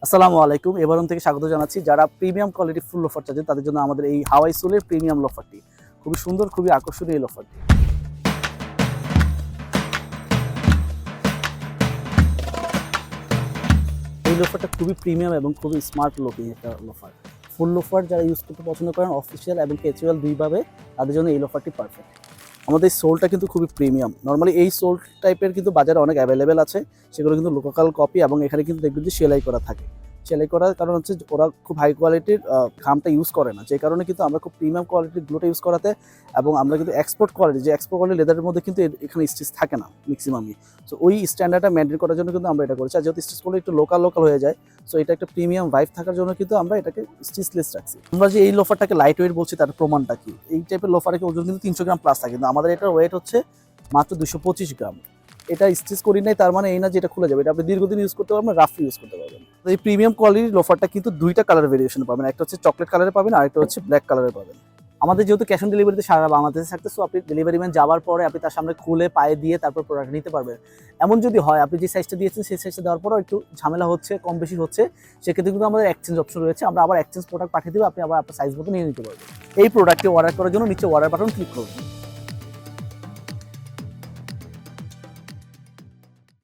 আসসালামু আলাইকুম। এবারন থেকে স্বাগত জানাচ্ছি। যারা প্রিমিয়াম কোয়ালিটি ফুল লোফার চাচ্ছেন তাদের জন্য আমাদের এই হাওয়াই সোলের প্রিমিয়াম লোফারটি খুবই সুন্দর, খুবই আকর্ষণীয় এই লোফারটি। এই লোফারটা খুবই প্রিমিয়াম এবং খুবই স্মার্ট লুকিং একটা লোফার। ফুল লোফার যারা ইউজ করতে পছন্দ করেন অফিসিয়াল এবং ক্যাজুয়াল দুইভাবে, তাদের জন্য এই লোফারটি পারফেক্ট। আমাদের এই সোলটা কিন্তু খুবই প্রিমিয়াম। নরমালি এই সোল টাইপের কিন্তু বাজারে অনেক অ্যাভেলেবেল আছে। সেগুলো কিন্তু লোকাল কপি এবং এখানে কিন্তু দেখবেন যে সেলাই করা থাকে। সেলাই করার কারণ হচ্ছে ওরা খুব হাই কোয়ালিটির খামটা ইউজ করে না। যে কারণে কিন্তু আমরা খুব প্রিমিয়াম কোয়ালিটির গ্লুটা ইউজ করাতে এবং আমরা কিন্তু এক্সপোর্ট কোয়ালিটি লেদারের মধ্যে কিন্তু এখানে স্টিচ থাকে না ম্যাক্সিমামই। সো ওই স্ট্যান্ডার্ডটা মেইনটেইন করার জন্য কিন্তু আমরা এটা করেছি। আর যেহেতু স্টিচগুলো একটু লোকাল হয়ে যায়, সো এটা একটা প্রিমিয়াম ভাইব থাকার জন্য কিন্তু আমরা এটাকে স্টিচলেস রাখছি। আমরা যে এই লোফারটাকে লাইট ওয়েট বলছি তার প্রমাণটা কি? এই টাইপের লোফারের ওজন কিন্তু 300 গ্রাম প্লাস থাকে, কিন্তু আমাদের এটার ওয়েট হচ্ছে মাত্র 225 গ্রাম। এটা স্টিচ করি নাই তার মানে এই না যে এটা খুলে যাবে। এটা আপনি দীর্ঘদিন ইউজ করতে পারবেন, রাফলি ইউজ করতে পারবেন। তো এই প্রিমিয়াম কোয়ালিটির লোফারটা কিন্তু দুইটা কালার ভেরিয়েশন পাবেন। একটা হচ্ছে চকলেট কালারে পাবেন, আর একটা হচ্ছে ব্ল্যাক কালারে পাবেন। আমাদের যেহেতু ক্যাশ অন ডেলিভারিতে সারা বাংলাদেশে থাকতে, সো আপনি ডেলিভারি ম্যান যাওয়ার পরে আপনি তার সামনে খুলে পায়ে দিয়ে তারপর প্রোডাক্ট নিতে পারবেন। এমন যদি হয় আপনি যে সাইজটা দিয়েছেন সেই সাইজটা দেওয়ার পরও একটু ঝামেলা হচ্ছে, কম বেশি হচ্ছে, সেক্ষেত্রে কিন্তু আমাদের এক্সচেঞ্জ অপশন রয়েছে। আমরা আবার এক্সচেঞ্জ প্রোডাক্ট পাঠিয়ে দেবো, আপনি আবার আপনার সাইজ মতো নিয়ে নিতে পারবেন। এই প্রোডাক্টটি অর্ডার করার জন্য নিচে অর্ডার বাটন ক্লিক করুন।